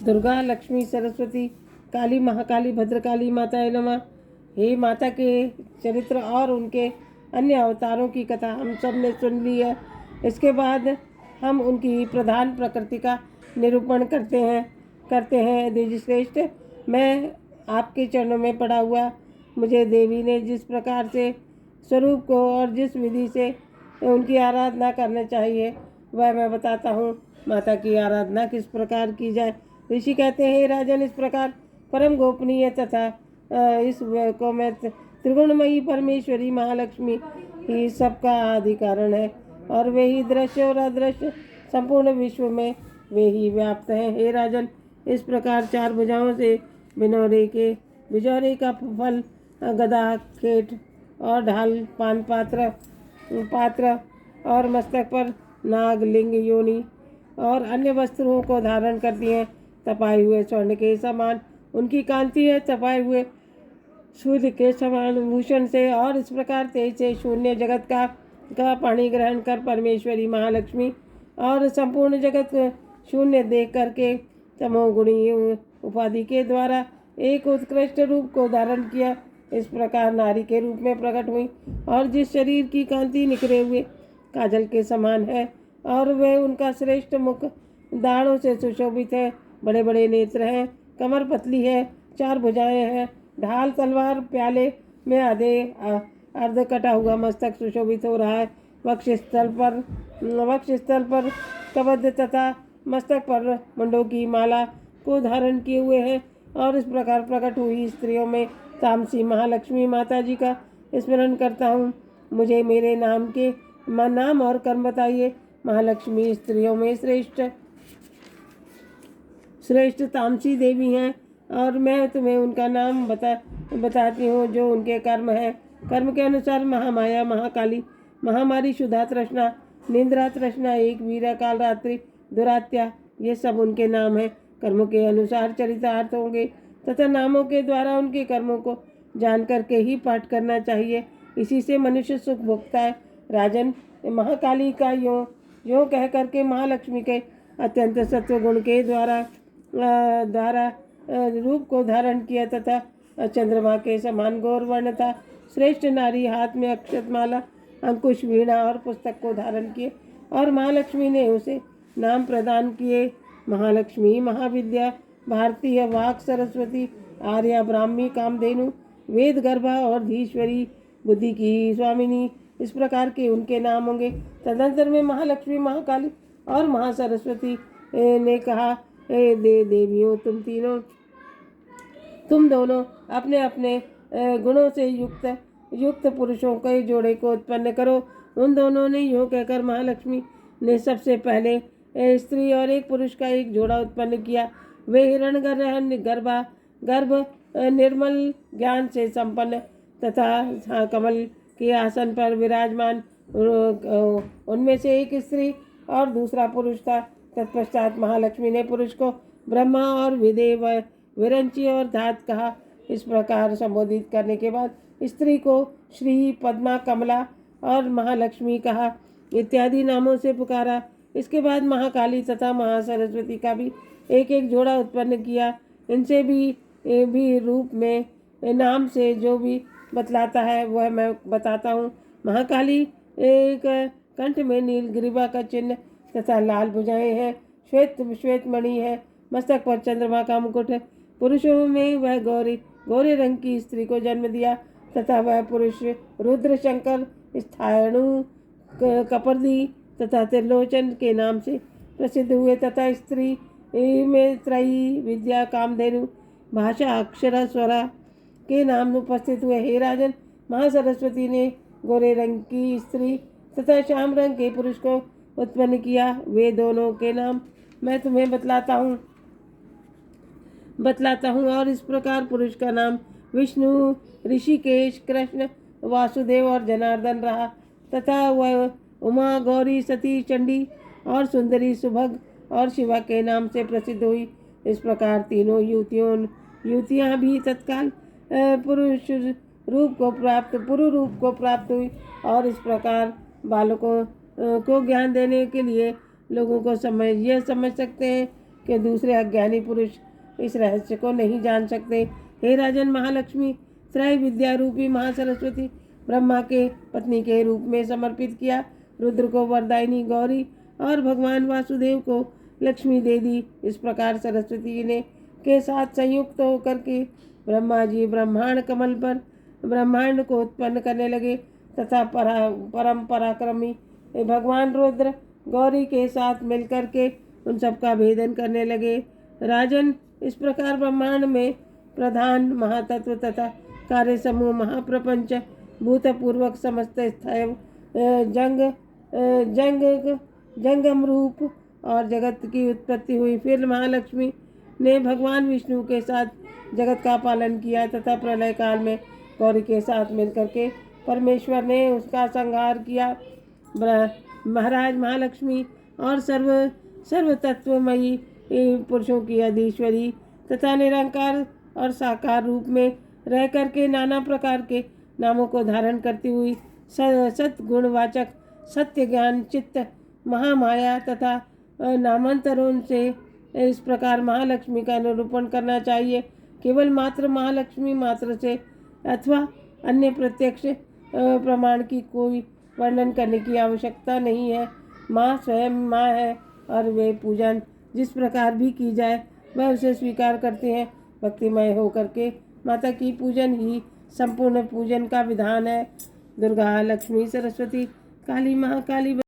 दुर्गा, लक्ष्मी, सरस्वती, काली, महाकाली, भद्रकाली माताए नमः। हे माता के चरित्र और उनके अन्य अवतारों की कथा हम सब ने सुन ली है। इसके बाद हम उनकी प्रधान प्रकृति का निरूपण करते हैं द्विजश्रेष्ठ। मैं आपके चरणों में पड़ा हुआ मुझे देवी ने जिस प्रकार से स्वरूप को और जिस विधि से उनकी आराधना करना चाहिए वह मैं बताता हूँ। माता की आराधना किस प्रकार की जाए। ऋषि कहते हैं, राजन, इस प्रकार परम गोपनीय तथा इस को मैं त्रिगुणमयी परमेश्वरी महालक्ष्मी ही सबका आदि कारण है और वे ही दृश्य और अदृश्य संपूर्ण विश्व में वे ही व्याप्त हैं। हे राजन, इस प्रकार चार भुजाओं से बिजौरे का फल, गदा, खेट और ढाल, पान पात्र और मस्तक पर नाग, लिंग, योनि और अन्य वस्त्रों को धारण करती हैं। तपाए हुए स्वर्ण के समान उनकी कांति है, तपाए हुए सूर्य के समान भूषण से और इस प्रकार तेज से शून्य जगत का पानी ग्रहण कर परमेश्वरी महालक्ष्मी और संपूर्ण जगत शून्य देख करके तमोगुणी उपाधि के द्वारा एक उत्कृष्ट रूप को धारण किया। इस प्रकार नारी के रूप में प्रकट हुई और जिस शरीर की कांति निखरे हुए काजल के समान है और वह उनका श्रेष्ठ मुख दाढ़ों से सुशोभित है, बड़े बड़े नेत्र हैं, कमर पतली है, चार भुजाएं हैं, ढाल, तलवार, प्याले में आधे अर्ध कटा हुआ मस्तक सुशोभित हो रहा है। वक्षस्थल पर कबध तथा मस्तक पर मुंडों की माला को धारण किए हुए हैं और इस प्रकार प्रकट हुई स्त्रियों में तामसी महालक्ष्मी माता जी का स्मरण करता हूँ। मुझे मेरे नाम और कर्म बताइए। महालक्ष्मी स्त्रियों में श्रेष्ठ तामसी देवी हैं और मैं तुम्हें उनका नाम बताती हूँ जो उनके कर्म हैं। कर्म के अनुसार महामाया, महाकाली, महामारी, शुद्धा तृष्णा, निंद्रा तृष्णा, एक वीरा, काल रात्रि, दुरात्या, ये सब उनके नाम हैं। कर्मों के अनुसार चरितार्थ होंगे तथा नामों के द्वारा उनके कर्मों को जान करके ही पाठ करना चाहिए। इसी से मनुष्य सुख भोगता है। राजन, महाकाली का यो कह करके महालक्ष्मी के अत्यंत सत्व गुण के द्वारा रूप को धारण किया तथा चंद्रमा के समान गौर वर्ण था। श्रेष्ठ नारी हाथ में अक्षतमाला, अंकुश, वीणा और पुस्तक को धारण किए और महालक्ष्मी ने उसे नाम प्रदान किए। महालक्ष्मी, महाविद्या, भारतीय वाक, सरस्वती, आर्या, ब्राह्मी, कामधेनु, वेद गर्भा और धीश्वरी, बुद्धि की स्वामिनी, इस प्रकार के उनके नाम होंगे। तदंतर में महालक्ष्मी, महाकाली और महासरस्वती ने कहा, देवियों, तुम दोनों अपने अपने गुणों से युक्त पुरुषों के जोड़े को उत्पन्न करो। उन दोनों ने यूँ कहकर महालक्ष्मी ने सबसे पहले स्त्री और एक पुरुष का एक जोड़ा उत्पन्न किया। वे गर्भ निर्मल ज्ञान से संपन्न तथा कमल के आसन पर विराजमान, उनमें से एक स्त्री और दूसरा पुरुष था। तत्पश्चात महालक्ष्मी ने पुरुष को ब्रह्मा और विदेव, विरंची और धात कहा। इस प्रकार संबोधित करने के बाद स्त्री को श्री, पद्मा, कमला और महालक्ष्मी कहा इत्यादि नामों से पुकारा। इसके बाद महाकाली तथा महासरस्वती का भी एक एक जोड़ा उत्पन्न किया। इनसे भी रूप में नाम से जो भी बतलाता है वह मैं बताता हूँ। महाकाली एक कंठ में नील ग्रीवा का चिन्ह तथा लाल भुजाएं हैं, श्वेत मणि है, मस्तक पर चंद्रमा का मुकुट है। पुरुषों में वह गोरे रंग की स्त्री को जन्म दिया तथा वह पुरुष रुद्र, शंकर, स्थाणु, कपर्दी तथा त्रिलोचन के नाम से प्रसिद्ध हुए तथा स्त्री में त्रयी, विद्या, कामधेनु, भाषा, अक्षरा, स्वरा के नाम उपस्थित हुए। हे राजन, महासरस्वती ने गोरे रंग की स्त्री तथा श्याम रंग के पुरुष को उत्पन्न किया। वे दोनों के नाम मैं तुम्हें बतलाता हूँ और इस प्रकार पुरुष का नाम विष्णु, ऋषिकेश, कृष्ण, वासुदेव और जनार्दन रहा तथा वह उमा, गौरी, सती, चंडी और सुंदरी, सुभग और शिवा के नाम से प्रसिद्ध हुई। इस प्रकार तीनों युवतियाँ भी तत्काल पुरु रूप को प्राप्त हुई और इस प्रकार बालकों को ज्ञान देने के लिए लोगों को समझ सकते हैं कि दूसरे अज्ञानी पुरुष इस रहस्य को नहीं जान सकते। हे राजन, महालक्ष्मी त्रय विद्या रूपी महासरस्वती ब्रह्मा के पत्नी के रूप में समर्पित किया। रुद्र को वरदायिनी गौरी और भगवान वासुदेव को लक्ष्मी दे दी। इस प्रकार सरस्वती ने के साथ संयुक्त होकर के ब्रह्मा जी ब्रह्मांड कमल पर ब्रह्मांड को उत्पन्न करने लगे तथा परम पराक्रमी भगवान रुद्र गौरी के साथ मिलकर के उन सबका भेदन करने लगे। राजन, इस प्रकार ब्रह्मांड में प्रधान महातत्व तथा कार्य समूह महाप्रपंच भूतपूर्वक समस्त स्थैव जंगम रूप और जगत की उत्पत्ति हुई। फिर महालक्ष्मी ने भगवान विष्णु के साथ जगत का पालन किया तथा प्रलय काल में गौरी के साथ मिलकर के परमेश्वर ने उसका संहार किया। महाराज, महालक्ष्मी और सर्व तत्वमयी पुरुषों की अधीश्वरी तथा निरंकार और साकार रूप में रह करके नाना प्रकार के नामों को धारण करती हुई सत्गुणवाचक सत्य ज्ञान चित्त महामाया तथा नामांतरों से इस प्रकार महालक्ष्मी का निरूपण करना चाहिए। केवल मात्र महालक्ष्मी मात्र से अथवा अन्य प्रत्यक्ष प्रमाण की कोई वर्णन करने की आवश्यकता नहीं है। माँ स्वयं माँ है और वे पूजन जिस प्रकार भी की जाए वह उसे स्वीकार करते हैं। भक्तिमय होकर के माता की पूजन ही संपूर्ण पूजन का विधान है। दुर्गा, लक्ष्मी, सरस्वती, काली, महाकाली